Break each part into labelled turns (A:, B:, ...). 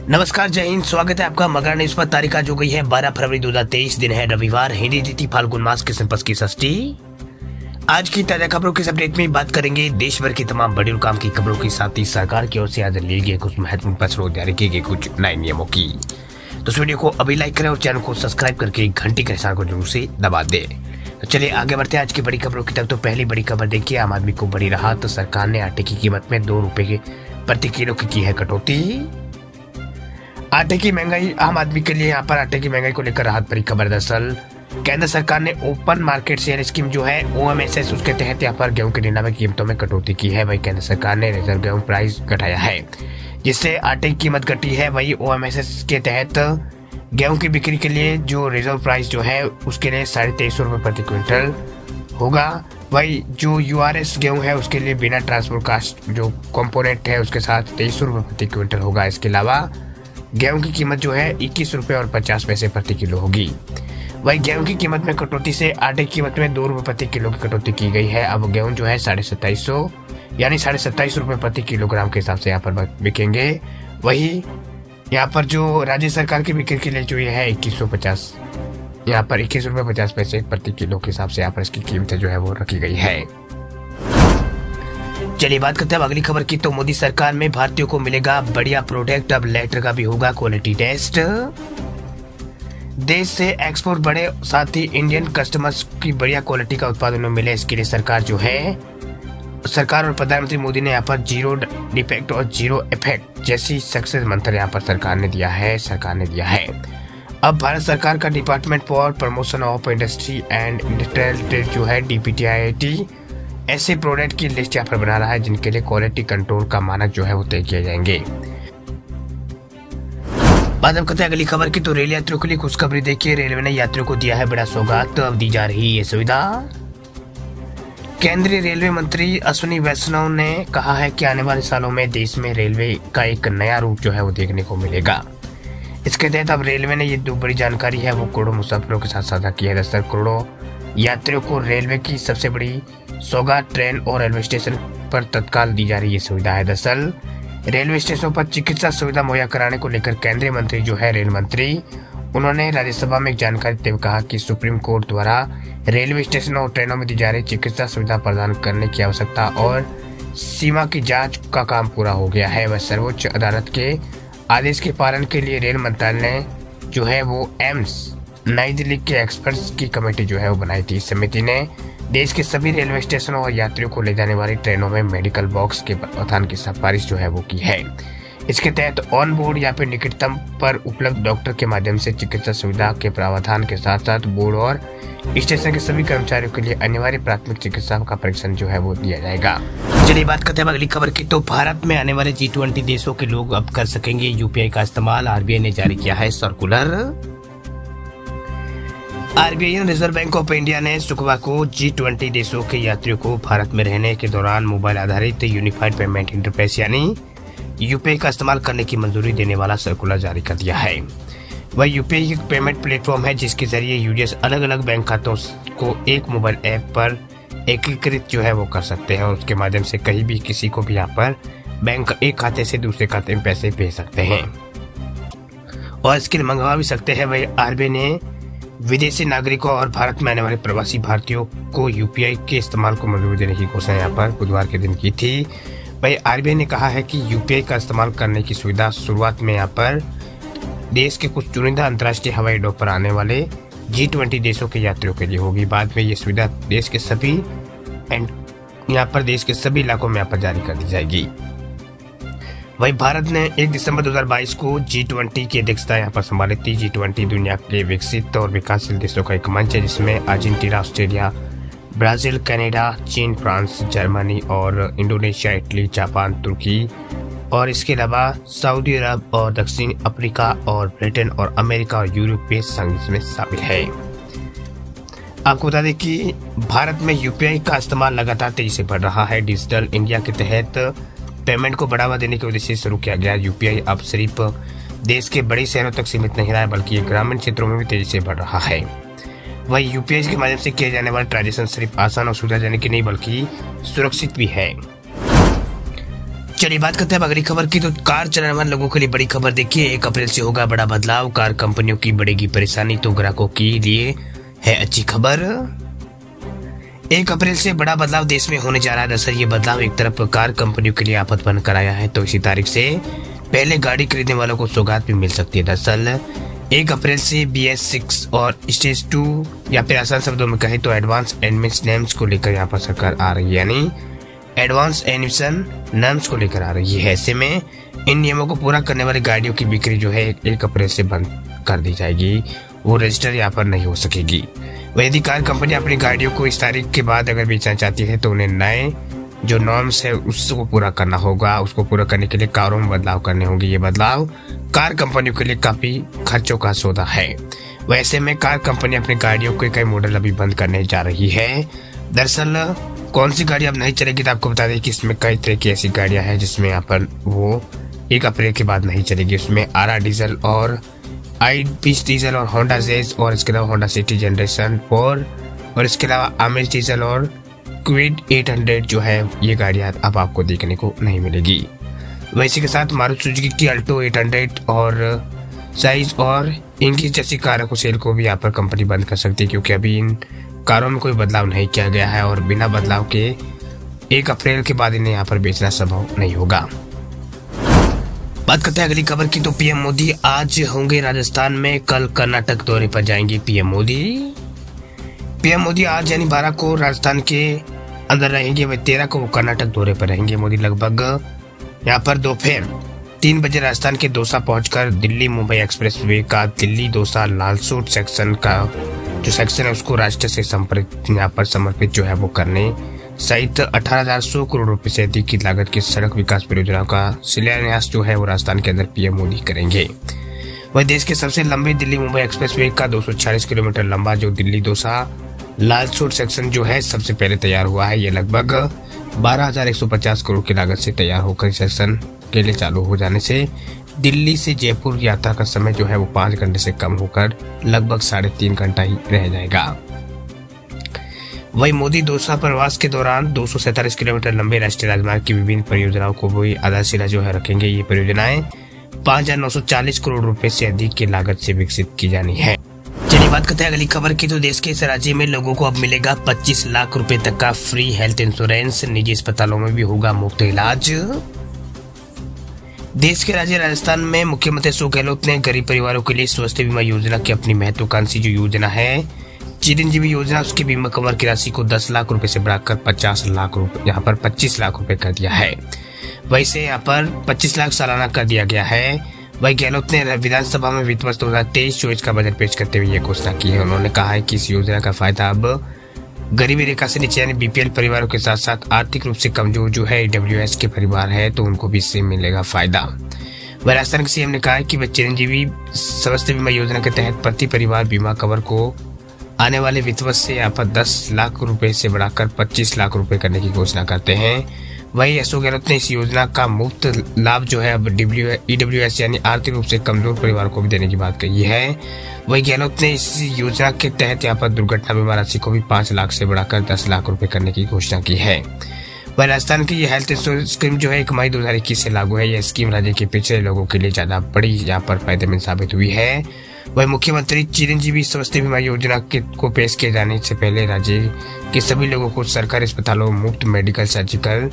A: नमस्कार, जय हिंद। स्वागत है आपका मगर न्यूज पर। तारीख आज हो गई है 12 फरवरी 2023, दिन है रविवार, हिंदी तिथि फाल्गुन मास के संपत्ति की षष्ठी। आज की ताजा खबरों के अपडेट में बात करेंगे देश भर की तमाम बड़ी और काम की खबरों के साथ ही सरकार की ओर से आज लिए गए कुछ महत्वपूर्ण फैसलों जारी किए गए कुछ नए नियमों की। तो इस वीडियो को अभी लाइक करें और चैनल को सब्सक्राइब करके घंटी के निशान को जरूर से दबा दे। तो चलिए आगे बढ़ते हैं आज की बड़ी खबरों की तरफ। तो पहली बड़ी खबर देखिए, आम आदमी को बड़ी राहत। तो सरकार ने आटे की कीमत में 2 रुपए प्रति किलो की है कटौती। आटे की महंगाई, आम आदमी के लिए यहाँ पर आटे की महंगाई को लेकर राहत भरी खबर। दरअसल केंद्र सरकार ने ओपन मार्केट सेल स्कीम जो है OMSS, उसके तहत यहाँ पर गेहूं की निलामी कीमतों में कटौती की है। वही केंद्र सरकार ने रिजर्व गेहूं प्राइस घटाया है, जिससे आटे की कीमत घटी है। वही OMSS के तहत गेहूं की बिक्री के लिए जो रिजर्व प्राइस जो है उसके लिए 2350 रुपए प्रति क्विंटल होगा। वही जो URS गेहूं है उसके लिए बिना ट्रांसपोर्ट कास्ट जो कंपोनेंट है उसके साथ 2300 रुपए प्रति क्विंटल होगा। इसके अलावा गेहूं की कीमत जो है 21 रुपए और 50 पैसे प्रति किलो होगी। वही गेहूं की कीमत में कटौती से आटे की कीमत में 2 रुपए प्रति किलो की कटौती की गई है। अब गेहूं जो है 2750 यानी 27.5 रुपए प्रति किलोग्राम के हिसाब से यहाँ पर बिकेंगे। वही यहाँ पर जो राज्य सरकार की बिक्री के लिए जो ये है 2150, यहाँ पर 21 रुपए 50 पैसे प्रति किलो के हिसाब से यहाँ पर इसकी कीमत जो है वो रखी गई है। चलिए बात करते हैं अगली खबर की। तो मोदी सरकार में भारतीयों को मिलेगा बढ़िया प्रोडक्ट, अब लेटर का भी होगा क्वालिटी टेस्ट। देश से एक्सपोर्ट बढ़े, साथ ही इंडियन कस्टमर्स की बढ़िया क्वालिटी का उत्पादन मिले, इसके लिए सरकार और प्रधानमंत्री मोदी ने यहाँ पर जीरो डिफेक्ट और जीरो इफेक्ट जैसी सक्सेस मंत्र यहाँ पर सरकार ने दिया है। अब भारत सरकार का department for promotion of industry and industrial trade जो है DPTIIT ऐसे प्रोडक्ट की लिस्ट यहाँ पर बना रहा है जिनके लिए क्वालिटी कंट्रोल का मानक जो है वो तय किए जाएंगे। बात अब करते हैं अगली खबर की। तो रेल यात्रियों के लिए खुशखबरी देखिए, रेलवे ने यात्रियों को दिया है बड़ा सौगात। तो अब दी जा रही ये सुविधा। केंद्रीय रेलवे मंत्री अश्विनी वैष्णव ने कहा है कि आने वाले सालों में देश में रेलवे का एक नया रूप जो है वो देखने को मिलेगा। इसके तहत अब रेलवे ने ये 2 बड़ी जानकारी है वो करोड़ों मुसाफिरों के साथ साझा की है। दरअसल करोड़ों यात्रियों को रेलवे की सबसे बड़ी सौगात ट्रेन और रेलवे स्टेशन पर तत्काल दी जा रही ये सुविधा है। दरअसल रेलवे स्टेशनों पर चिकित्सा सुविधा मुहैया कराने को लेकर केंद्रीय मंत्री जो है रेल मंत्री, उन्होंने राज्यसभा में एक जानकारी देते हुए कहा कि सुप्रीम कोर्ट द्वारा रेलवे स्टेशनों और ट्रेनों में दी जा रही चिकित्सा सुविधा प्रदान करने की आवश्यकता और सीमा की जांच का काम पूरा हो गया है। वह सर्वोच्च अदालत के आदेश के पालन के लिए रेल मंत्रालय ने जो है वो एम्स नई दिल्ली के एक्सपर्ट्स की कमेटी जो है वो बनाई थी। इस समिति ने देश के सभी रेलवे स्टेशनों और यात्रियों को ले जाने वाली ट्रेनों में मेडिकल बॉक्स के प्रावधान की सिफारिश जो है वो की है। इसके तहत ऑन बोर्ड या फिर निकटतम पर उपलब्ध डॉक्टर के माध्यम से चिकित्सा सुविधा के प्रावधान के साथ साथ बोर्ड और स्टेशन के सभी कर्मचारियों के लिए अनिवार्य प्राथमिक चिकित्सा का परीक्षण जो है वो दिया जाएगा। चलिए बात करते हैं अगली खबर की। तो भारत में आने वाले G20 देशों के लोग अब कर सकेंगे UPI का इस्तेमाल, RBI ने जारी किया है circular. RBI reserve bank of India ने शुक्रवार को G20 देशों के यात्रियों को भारत में रहने के दौरान मोबाइल आधारित यूनिफाइड पेमेंट इंटरफेस यानी UPI का इस्तेमाल करने की मंजूरी देने वाला सर्कुलर जारी कर दिया है। वह UPI एक पेमेंट प्लेटफॉर्म है जिसके जरिए यूजर्स अलग अलग बैंक खातों को एक मोबाइल ऐप पर एकीकृत जो है वो कर सकते हैं और उसके माध्यम से कहीं भी किसी को भी यहाँ पर बैंक एक खाते से दूसरे खाते में पैसे भेज सकते हैं और इसके लिए मंगवा भी सकते हैं। वही RBI ने विदेशी नागरिकों और भारत में आने वाले प्रवासी भारतीयों को UPI के इस्तेमाल को मंजूरी देने की घोषणा यहाँ पर बुधवार के दिन की थी। वही RBI ने कहा है कि UPI का इस्तेमाल करने की सुविधा शुरुआत में यहाँ पर देश के कुछ चुनिंदा अंतर्राष्ट्रीय हवाई अड्डों पर आने वाले G20 देशों के यात्रियों के लिए होगी। बाद में ये सुविधा देश के सभी इलाकों में यहाँ पर जारी कर दी जाएगी। वही भारत ने 1 दिसंबर 2022 को G20 की अध्यक्षता यहाँ पर संभाली थी। G20 दुनिया के विकसित और विकासशील देशों का एक मंच है जिसमें अर्जेंटीना, ऑस्ट्रेलिया, ब्राजील, कनाडा, चीन, फ्रांस, जर्मनी और इंडोनेशिया, इटली, जापान, तुर्की और इसके अलावा सऊदी अरब और दक्षिण अफ्रीका और ब्रिटेन और अमेरिका और यूरोपीय संघ इसमें शामिल है। आपको बता दें कि भारत में UPI का इस्तेमाल लगातार तेजी से बढ़ रहा है। डिजिटल इंडिया के तहत पेमेंट को बढ़ावा देने के उद्देश्य से शुरू किया गया UPI अब सिर्फ देश के बड़े शहरों तक सीमित नहीं रहा है बल्कि ये ग्रामीण क्षेत्रों में भी तेजी से बढ़ रहा है। वही UPI के माध्यम से किए जाने वाले ट्रांजेक्शन सिर्फ आसान और सुविधाजनक ही नहीं बल्कि सुरक्षित भी है। चलिए बात करते हैं अब अगली खबर की। तो कार चलाने वाले लोगों के लिए बड़ी खबर देखिए, 1 अप्रैल से होगा बड़ा बदलाव, कार कंपनियों की बढ़ेगी परेशानी, तो ग्राहकों के लिए है अच्छी खबर। 1 अप्रैल से बड़ा बदलाव देश में होने जा रहा है। दरअसल ये बदलाव एक तरफ कार कंपनियों के लिए आफत बनकर आया है, तो इसी तारीख से पहले गाड़ी खरीदने वालों को सौगात भी मिल सकती है। दरअसल 1 अप्रैल से BS6 और स्टेज 2 या फिर आसान शब्दों में कहें तो एडवांस एडमिशन नॉर्म्स को लेकर यहाँ पर सरकार आ रही है, यानी एडवांस एडमिशन नॉर्म्स को लेकर आ रही है। ऐसे में इन नियमों को पूरा करने वाली गाड़ियों की बिक्री जो है 1 अप्रैल से बंद कर दी जाएगी, वो रजिस्टर यहाँ पर नहीं हो सकेगी। वह यदि कार कंपनी अपनी गाड़ियों को इस तारीख के बाद अगर बेचना चाहती है तो उन्हें नए जो नॉर्म्स है उसको पूरा करना होगा। उसको पूरा करने के लिए कारों में बदलाव करने होंगे। ये बदलाव कार कंपनियों के लिए काफी खर्चों का सौदा है। वैसे में कार कंपनी अपनी गाड़ियों के कई मॉडल अभी बंद करने जा रही है। दरअसल कौन सी गाड़ी अब नहीं चलेगी तो आपको बता दें कि इसमें कई तरह की ऐसी गाड़ियां हैं जिसमें यहाँ पर वो 1 अप्रैल के बाद नहीं चलेगी। उसमें आरा डीजल और i20 डीजल और होंडा जेज और इसके अलावा होंडा सिटी जनरेशन 4 और इसके अलावा आमेज डीजल और क्विड 800 जो है ये गाड़ियां अब आपको देखने को नहीं मिलेगी। वैसे के साथ मारुति सुजुकी की अल्टो 800 और साइज और इनकी जैसी कारों को सेल को भी यहाँ पर कंपनी बंद कर सकती है, क्योंकि अभी इन कारों में कोई बदलाव नहीं किया गया है और बिना बदलाव के 1 अप्रैल के बाद इन्हें यहाँ पर बेचना संभव नहीं होगा। बात करते हैं अगली खबर की। तो पीएम मोदी आज होंगे राजस्थान में, कल कर्नाटक दौरे पर जाएंगे पीएम मोदी। पीएम मोदी आज यानी 12 को राजस्थान के अंदर रहेंगे, वह 13 को वो कर्नाटक दौरे पर रहेंगे। मोदी लगभग यहाँ पर दोपहर 3 बजे राजस्थान के दौसा पहुंचकर दिल्ली मुंबई एक्सप्रेसवे का दिल्ली दौसा लालसोट सेक्शन का जो सेक्शन है उसको राष्ट्र से यहाँ पर समर्पित जो है वो करने सहित 18,100 करोड़ रुपए से अधिक की लागत की सड़क विकास परियोजनाओं का शिलान्यास जो है वो राजस्थान के अंदर पीएम मोदी करेंगे। वह देश के सबसे लंबे दिल्ली मुंबई एक्सप्रेसवे का 246 किलोमीटर लंबा जो दिल्ली दौसा लालसोट सेक्शन जो है सबसे पहले तैयार हुआ है। ये लगभग 12,150 करोड़ की लागत से तैयार होकर सेक्शन के लिए चालू हो जाने से दिल्ली से जयपुर यात्रा का समय जो है वो 5 घंटे से कम होकर लगभग 3.5 घंटा ही रह जाएगा। वही मोदी दौसा प्रवास के दौरान 247 किलोमीटर लंबे राष्ट्रीय राजमार्ग की विभिन्न परियोजनाओं को भी आधारशिला जो है रखेंगे। ये परियोजनाएं 5,940 करोड़ रुपए से अधिक की लागत से विकसित की जानी है। चलिए बात करते हैं अगली खबर की। तो देश के इस राज्य में लोगों को अब मिलेगा 25 लाख रुपए तक का फ्री हेल्थ इंश्योरेंस, निजी अस्पतालों में भी होगा मुफ्त इलाज। देश के राज्य राजस्थान में मुख्यमंत्री अशोक गहलोत ने गरीब परिवारों के लिए स्वास्थ्य बीमा योजना की अपनी महत्वाकांक्षी जो योजना है चिरंजीवी योजना, उसकी बीमा कवर की राशि को 10 लाख रुपए से बढ़ाकर 50 लाख रुपए यहाँ पर 25 लाख रुपए कर दिया है। वैसे यहाँ पर 25 लाख सालाना कर दिया गया है। वही गहलोत ने विधानसभा में वित्त वर्ष 2023-24 का बजट पेश करते हुए ये घोषणा की है। उन्होंने कहा है कि इस योजना का फायदा अब गरीबी रेखा से नीचे यानी BPL परिवारों के साथ साथ आर्थिक रूप से कमजोर जो है EWS के परिवार है तो उनको भी इससे मिलेगा फायदा। वह राजस्थान के CM ने कहा है कि वह चिरंजीवी स्वास्थ्य बीमा योजना के तहत प्रति परिवार बीमा कवर को आने वाले वित्त वर्ष से यहाँ पर 10 लाख रुपए से बढ़ाकर 25 लाख रुपए करने की घोषणा करते हैं। वही अशोक गहलोत ने इस योजना का मुफ्त लाभ जो है अब EWS यानी आर्थिक रूप से कमजोर परिवार को भी देने की बात कही है। वही गहलोत ने इस योजना के तहत यहाँ पर दुर्घटना बीमा राशि को भी 5 लाख से बढ़ाकर 10 लाख रुपए करने की घोषणा की है। वह राजस्थान की ये हेल्थ इंश्योरेंस स्कीम जो है 1 मई 2021 से लागू है। यह स्कीम राज्य के पिछड़े लोगों के लिए ज्यादा बड़ी यहाँ पर फायदेमंद साबित हुई है। वह मुख्यमंत्री चिरंजीवी स्वास्थ्य बीमा योजना को पेश किए जाने से पहले राज्य के सभी लोगों को सरकारी अस्पतालों में मुफ्त मेडिकल सर्जिकल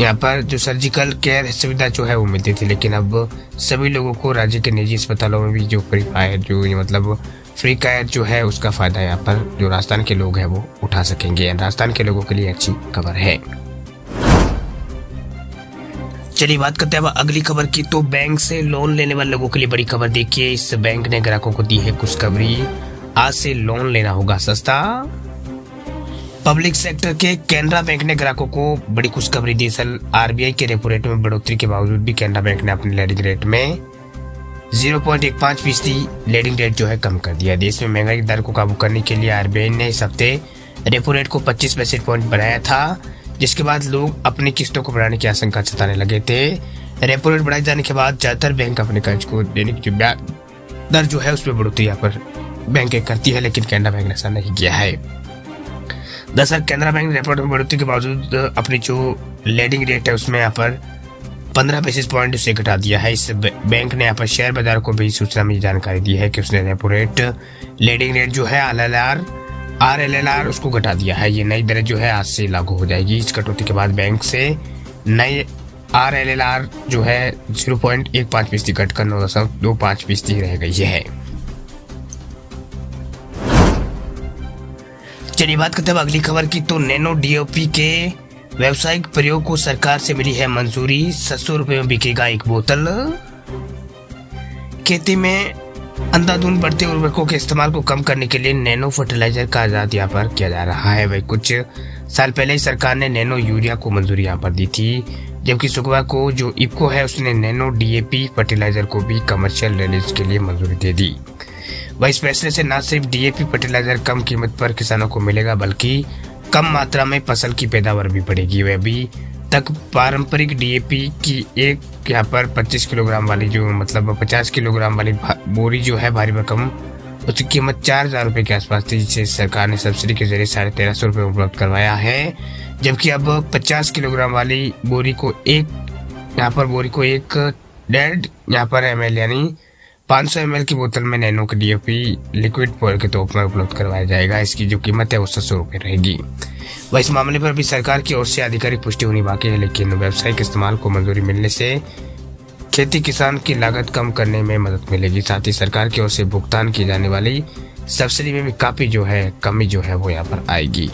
A: यहाँ पर जो सर्जिकल केयर सुविधा जो है वो मिलती थी, लेकिन अब सभी लोगों को राज्य के निजी अस्पतालों में भी जो फ्री फायर जो मतलब फ्री केयर जो है उसका फायदा यहाँ पर जो राजस्थान के लोग हैं वो उठा सकेंगे। राजस्थान के लोगों के लिए अच्छी खबर है। चलिए बात करते हैं अब अगली खबर की। तो बैंक से लोन लेने वाले लोगों के लिए बड़ी खबर देखिए, इस बैंक ने ग्राहकों को दी है खुशखबरी, आज से लोन लेना होगा सस्ता। पब्लिक सेक्टर के कैनरा बैंक ने ग्राहकों को बड़ी खुशखबरी दी। RBI के रेपो रेट में बढ़ोतरी के बावजूद भी कैनरा बैंक ने अपने लेंडिंग रेट में 0.15% लेंडिंग रेट जो है कम कर दिया। देश में महंगाई की दर को काबू करने के लिए RBI ने इस हफ्ते रेपो रेट को 25 बेसिस पॉइंट बढ़ाया था, जिसके बाद लोग अपनी किस्तों को बढ़ाने की आशंका जताने लगे थे। रेपो रेट बढ़ाए जाने के बाद ज्यादातर बैंक अपने कर्ज को देने की जो ब्याज दर जो है उसमें बढ़ोतरी यहाँ पर बैंक करती है, लेकिन कैनरा बैंक ने ऐसा नहीं किया है। दरअसल केनरा बैंक ने रेपो रेट में बढ़ोतरी के बावजूद अपनी जो लेंडिंग रेट है उसमें यहाँ पर 15 बेसिस पॉइंट से घटा दिया है। इस बैंक ने यहाँ पर शेयर बाजार को भी सूचना में जानकारी दी है कि उसने रेपो रेट, लेंडिंग रेट जो है RLLR उसको घटा दिया है। ये नई दरें जो है आज से लागू हो जाएगी। इस कटौती के बाद बैंक से नई RLLR जो है 0.15% घटकर 9.25% रह गई है। चलिए बात करते हैं अगली खबर की। तो नैनो DAP के व्यावसायिक प्रयोग को सरकार से मिली है मंजूरी। 700 रुपए में बिकेगा एक बोतल। खेती में अंधाधुंध बढ़ते उर्वरकों के इस्तेमाल को कम करने के लिए नैनो फर्टिलाइजर का आजाद यहाँ पर किया जा रहा है। वही कुछ साल पहले ही सरकार ने नैनो यूरिया को मंजूरी यहाँ पर दी थी, जबकि शुक्रवार को जो इफको है उसने नैनो DAP फर्टिलाइजर को भी कमर्शियल रिलीज के लिए मंजूरी दे दी। वह इस फैसले से न सिर्फ DAP फर्टिलाइजर कम कीमत पर किसानों को मिलेगा, बल्कि कम मात्रा में फसल की पैदावार भी बढ़ेगी। वह अभी तक पारंपरिक DAP की एक यहाँ पर 25 किलोग्राम वाली जो मतलब 50 किलोग्राम वाली बोरी जो है भारी भरकम, उसकी कीमत 4,000 रुपए के आसपास थी, जिसे सरकार ने सब्सिडी के जरिए 1350 रुपए उपलब्ध करवाया है। जबकि अब 50 किलोग्राम वाली बोरी को एक 1.5 यहाँ पर ml यानी 500 ml की बोतल में नैनो के DAP लिक्विड फॉइल के तौर में उपलब्ध करवाया जाएगा। इसकी जो कीमत है वो 700 रुपए रहेगी। वह इस मामले पर भी सरकार की ओर से आधिकारिक पुष्टि होनी बाकी है, लेकिन व्यावसायिक इस्तेमाल को मंजूरी मिलने से खेती किसान की लागत कम करने में मदद मिलेगी। साथ ही सरकार की ओर से भुगतान की जाने वाली सब्सिडी में भी काफी जो है कमी जो है वो यहाँ पर आएगी।